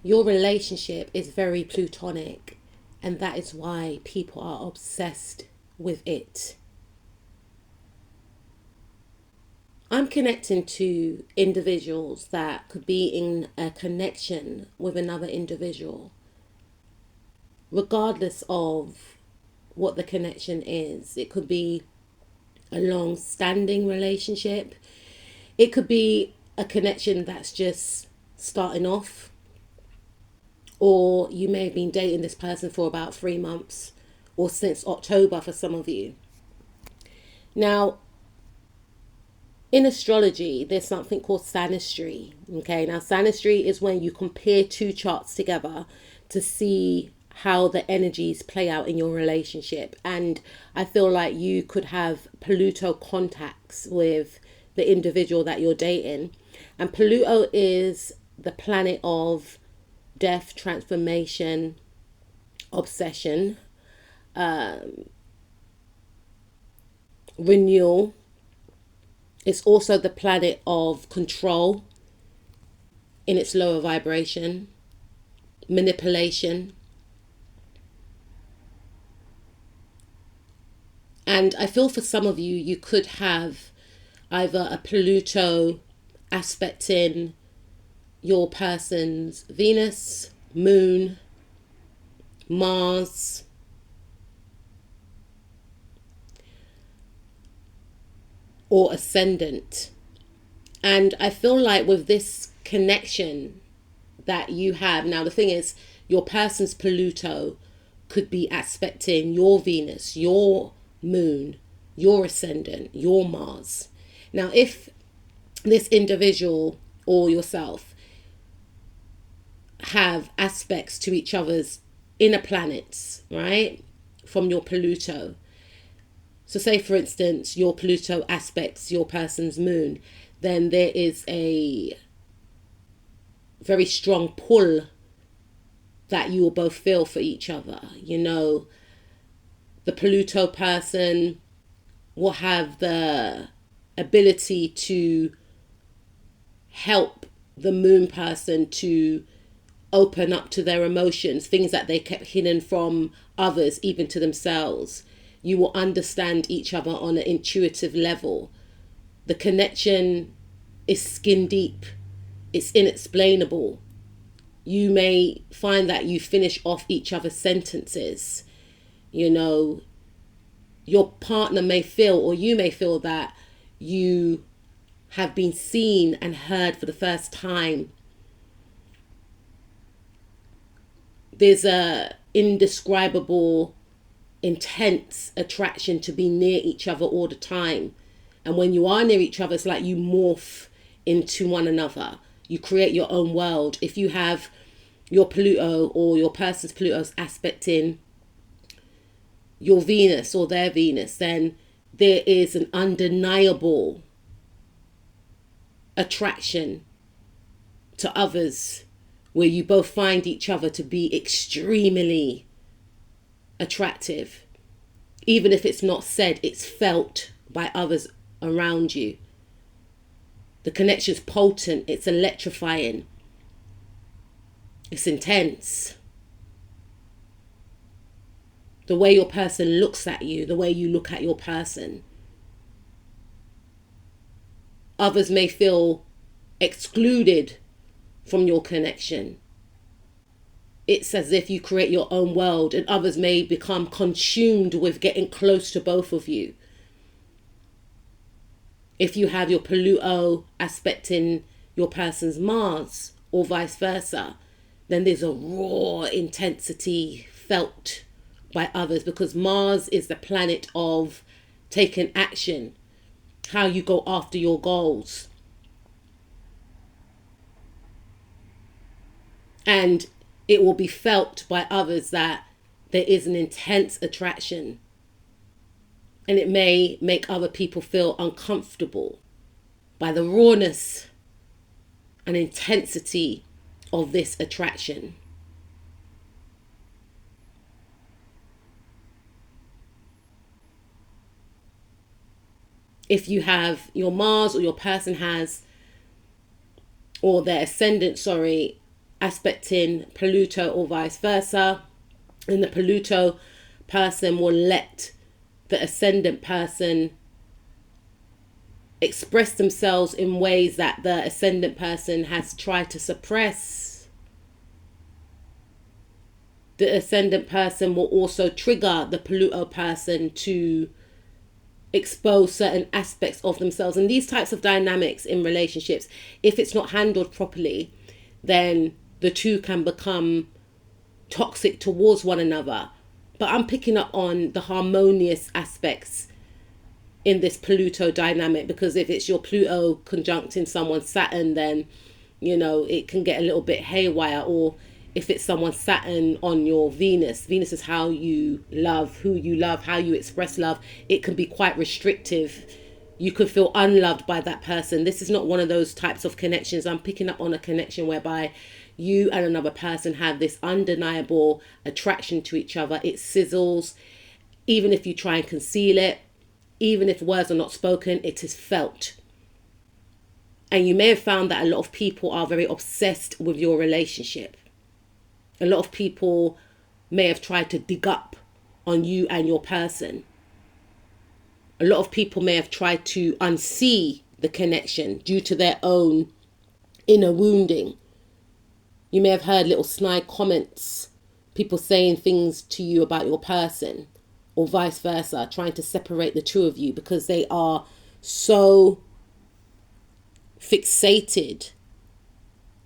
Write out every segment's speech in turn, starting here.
Your relationship is very Plutonic, and that is why people are obsessed with it. I'm connecting to individuals that could be in a connection with another individual, regardless of what the connection is. It could be a long standing relationship, it could be a connection that's just starting off, or you may have been dating this person for about 3 months or since October for some of you. Now, in astrology, there's something called synastry. Okay, now synastry is when you compare two charts together to see how the energies play out in your relationship. And I feel like you could have Pluto contacts with the individual that you're dating. And Pluto is the planet of death, transformation, obsession, renewal. It's also the planet of control in its lower vibration, manipulation. And I feel for some of you, you could have either a Pluto aspect in your person's Venus, Moon, Mars, or ascendant. And I feel like with this connection that you have, now the thing is, your person's Pluto could be aspecting your Venus, your Moon, your ascendant, your Mars. Now, if this individual or yourself have aspects to each other's inner planets, right, from your Pluto. So say, for instance, your Pluto aspects your person's moon, then there is a very strong pull that you will both feel for each other. You know, the Pluto person will have the ability to help the moon person to open up to their emotions, things that they kept hidden from others, even to themselves. You will understand each other on an intuitive level. The connection is skin deep. It's inexplainable. You may find that you finish off each other's sentences. You know, your partner may feel, or you may feel, that you have been seen and heard for the first time. There's a indescribable, intense attraction to be near each other all the time. And when you are near each other, it's like you morph into one another. You create your own world. If you have your Pluto or your person's Pluto's aspect in your Venus or their Venus, then there is an undeniable attraction to others where you both find each other to be extremely attractive. Even if it's not said, it's felt by others around you. The connection's potent, it's electrifying, it's intense. The way your person looks at you, the way you look at your person. Others may feel excluded from your connection. It's as if you create your own world, and others may become consumed with getting close to both of you. If you have your Pluto aspect in your person's Mars, or vice versa, then there's a raw intensity felt by others, because Mars is the planet of taking action, how you go after your goals. And it will be felt by others that there is an intense attraction. And it may make other people feel uncomfortable by the rawness and intensity of this attraction. If you have your Mars, or your person has, or their ascendant, aspecting Pluto or vice versa. And the Pluto person will let the ascendant person express themselves in ways that the ascendant person has tried to suppress. The ascendant person will also trigger the Pluto person to expose certain aspects of themselves. And these types of dynamics in relationships, if it's not handled properly, then the two can become toxic towards one another. But I'm picking up on the harmonious aspects in this Pluto dynamic, because if it's your Pluto conjuncting someone's Saturn, then it can get a little bit haywire. Or if it's someone's Saturn on your Venus is how you love, who you love, how you express love. It can be quite restrictive. You could feel unloved by that person. This is not one of those types of connections. I'm picking up on a connection whereby you and another person have this undeniable attraction to each other. It sizzles. Even if you try and conceal it, even if words are not spoken, it is felt. And you may have found that a lot of people are very obsessed with your relationship. A lot of people may have tried to dig up on you and your person. A lot of people may have tried to unsee the connection due to their own inner wounding. You may have heard little snide comments, people saying things to you about your person, or vice versa, trying to separate the two of you because they are so fixated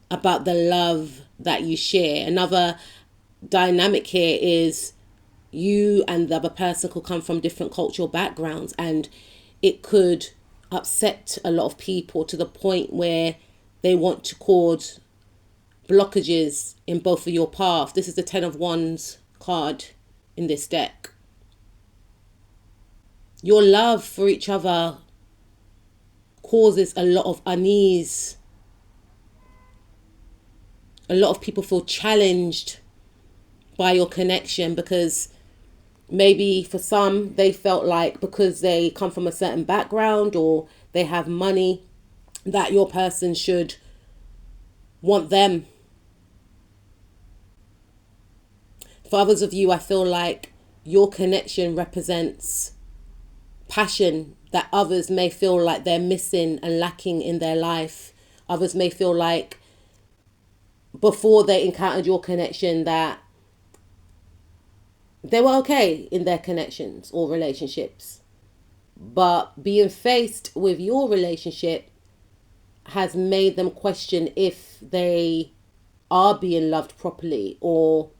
about the love that you share. Another dynamic here is you and the other person could come from different cultural backgrounds, and it could upset a lot of people to the point where they want to cause blockages in both of your paths. This is the 10 of Wands card in this deck. Your love for each other causes a lot of unease. A lot of people feel challenged by your connection because maybe for some they felt like because they come from a certain background or they have money that your person should want them. For others of you, I feel like your connection represents passion that others may feel like they're missing and lacking in their life. Others may feel like before they encountered your connection that they were okay in their connections or relationships. But being faced with your relationship has made them question if they are being loved properly, or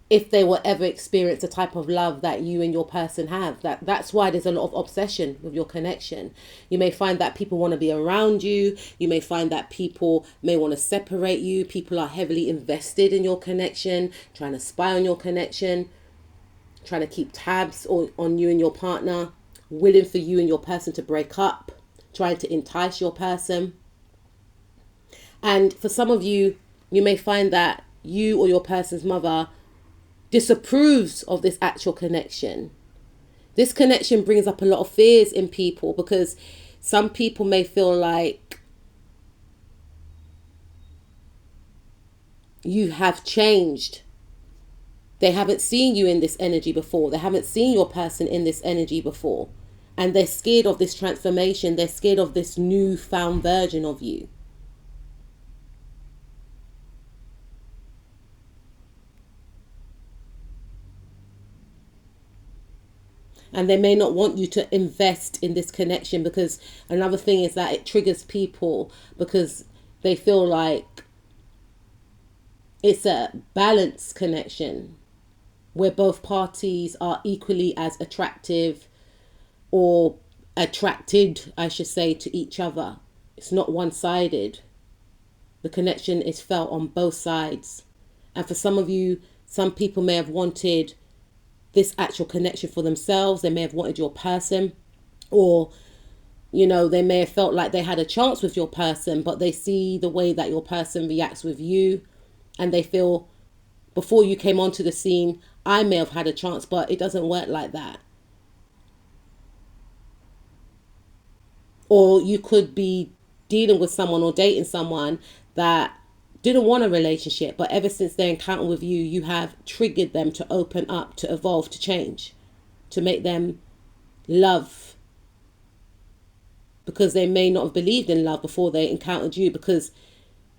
if they will ever experience the type of love that you and your person have. That's why there's a lot of obsession with your connection. You may find that people want to be around you. You may find that people may want to separate you. People are heavily invested in your connection, trying to spy on your connection, trying to keep tabs on you and your partner, willing for you and your person to break up, trying to entice your person. And for some of you, you may find that you or your person's mother disapproves of this actual connection. This connection brings up a lot of fears in people because some people may feel like you have changed. They haven't seen you in this energy before. They haven't seen your person in this energy before. And they're scared of this transformation. They're scared of this newfound version of you. And they may not want you to invest in this connection, because another thing is that it triggers people because they feel like it's a balanced connection where both parties are equally as attractive, or attracted, I should say, to each other. It's not one-sided. The connection is felt on both sides. And for some of you, some people may have wanted this actual connection for themselves. They may have wanted your person, or they may have felt like they had a chance with your person, but they see the way that your person reacts with you, and they feel, before you came onto the scene, I may have had a chance, but it doesn't work like that. Or you could be dealing with someone or dating someone that didn't want a relationship, but ever since their encounter with you, you have triggered them to open up, to evolve, to change, to make them love, because they may not have believed in love before they encountered you, because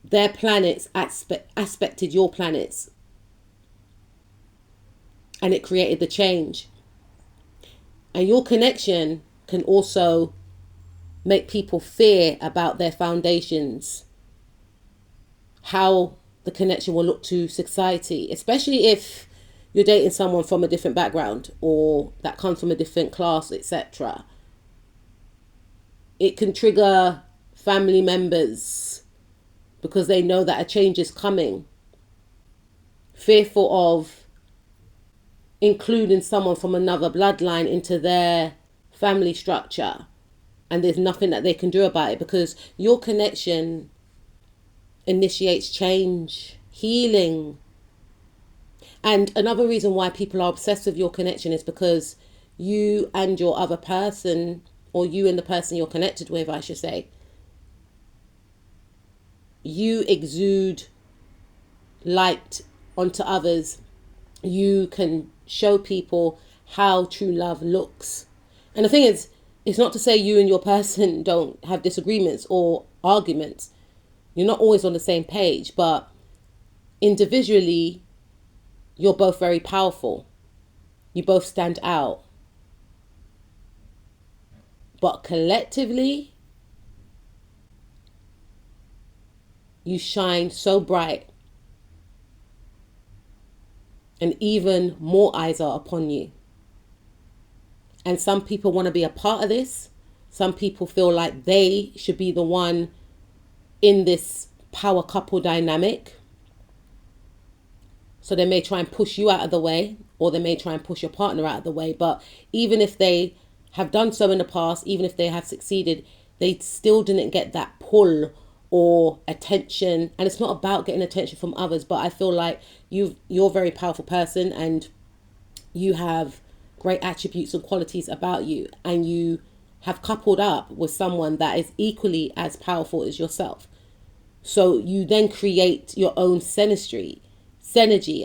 their planets aspected your planets, and it created the change. And your connection can also make people fear about their foundations, how the connection will look to society, especially if you're dating someone from a different background or that comes from a different class, etc. It can trigger family members because they know that a change is coming, fearful of including someone from another bloodline into their family structure, and there's nothing that they can do about it, because your connection initiates change, healing. And another reason why people are obsessed with your connection is because you and your other person, or you and the person you're connected with, I should say, you exude light onto others. You can show people how true love looks. And the thing is, it's not to say you and your person don't have disagreements or arguments. You're not always on the same page, but individually, you're both very powerful. You both stand out. But collectively, you shine so bright, and even more eyes are upon you. And some people want to be a part of this. Some people feel like they should be the one in this power couple dynamic. So they may try and push you out of the way, or they may try and push your partner out of the way. But even if they have done so in the past, even if they have succeeded, they still didn't get that pull or attention. And it's not about getting attention from others, but I feel like you're a very powerful person, and you have great attributes and qualities about you, and you have coupled up with someone that is equally as powerful as yourself. So you then create your own synergy,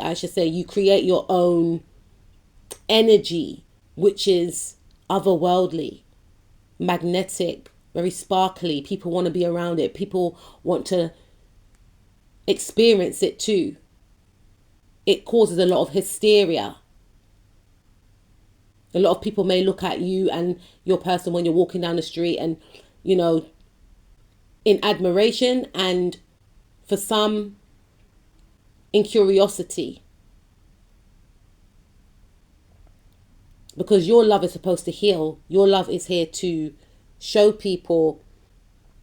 I should say. You create your own energy, which is otherworldly, magnetic, very sparkly. People want to be around it. People want to experience it too. It causes a lot of hysteria. A lot of people may look at you and your person when you're walking down the street and, in admiration, and for some, in curiosity. Because your love is supposed to heal. Your love is here to show people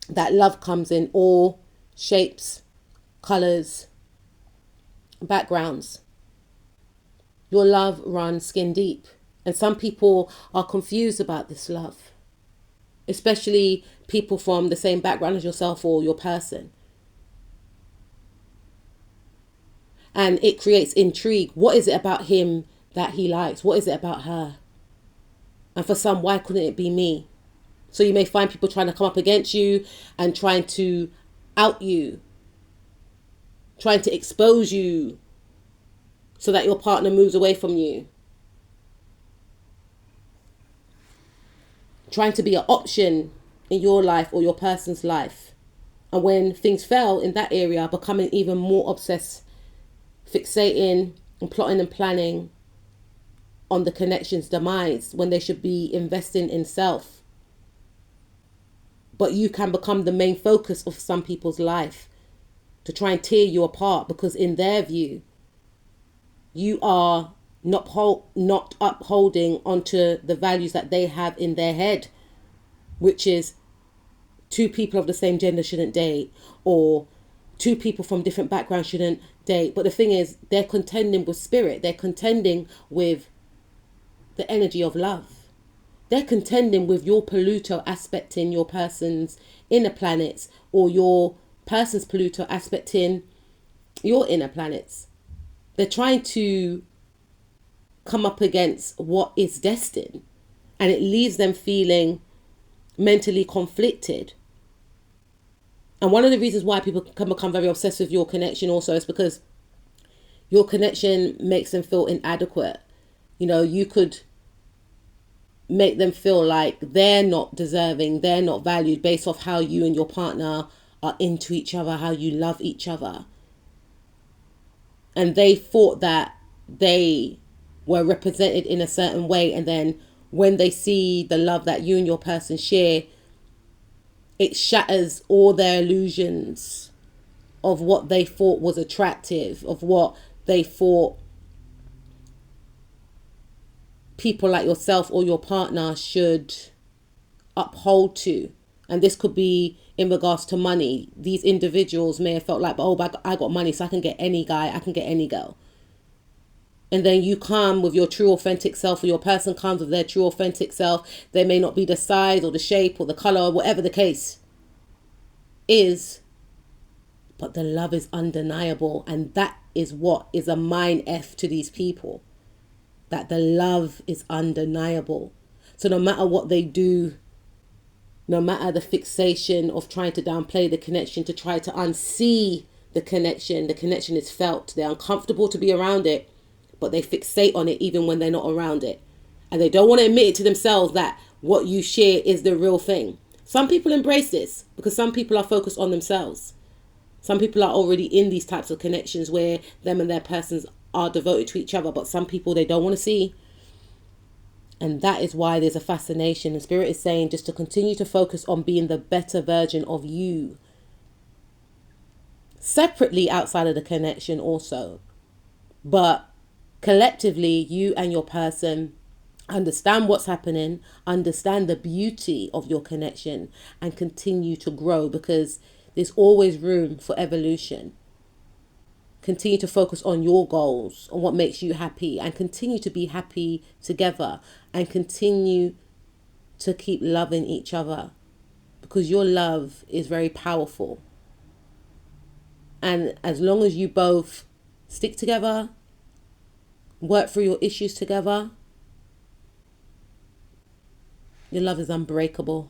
that love comes in all shapes, colors, backgrounds. Your love runs skin deep. And some people are confused about this love, especially people from the same background as yourself or your person. And it creates intrigue. What is it about him that he likes? What is it about her? And for some, why couldn't it be me? So you may find people trying to come up against you and trying to out you, trying to expose you so that your partner moves away from you, trying to be an option in your life or your person's life. And when things fail in that area, becoming even more obsessed, fixating and plotting and planning on the connection's demise when they should be investing in self. But you can become the main focus of some people's life to try and tear you apart, because in their view, you are not upholding onto the values that they have in their head, which is two people of the same gender shouldn't date, or two people from different backgrounds shouldn't date. But the thing is, they're contending with spirit. They're contending with the energy of love. They're contending with your Pluto aspecting your person's inner planets, or your person's Pluto aspecting your inner planets. They're trying to come up against what is destined, and it leaves them feeling mentally conflicted. And one of the reasons why people can become very obsessed with your connection also is because your connection makes them feel inadequate. You know, you could make them feel like they're not deserving, they're not valued based off how you and your partner are into each other, how you love each other. And they thought that they were represented in a certain way, and then when they see the love that you and your person share, it shatters all their illusions of what they thought was attractive, of what they thought people like yourself or your partner should uphold to. And this could be in regards to money. These individuals may have felt like, oh, but I got money, so I can get any guy, I can get any girl. And then you come with your true authentic self, or your person comes with their true authentic self. They may not be the size or the shape or the color or whatever the case is, but the love is undeniable. And that is what is a mind F to these people, that the love is undeniable. So no matter what they do, no matter the fixation of trying to downplay the connection, to try to unsee the connection is felt. They're uncomfortable to be around it, but they fixate on it even when they're not around it. And they don't want to admit it to themselves that what you share is the real thing. Some people embrace this because some people are focused on themselves. Some people are already in these types of connections where them and their persons are devoted to each other, but some people they don't want to see. And that is why there's a fascination. And Spirit is saying just to continue to focus on being the better version of you. Separately outside of the connection also. But collectively, you and your person understand what's happening, understand the beauty of your connection, and continue to grow, because there's always room for evolution. Continue to focus on your goals, on what makes you happy, and continue to be happy together, and continue to keep loving each other, because your love is very powerful. And as long as you both stick together, work through your issues together, your love is unbreakable.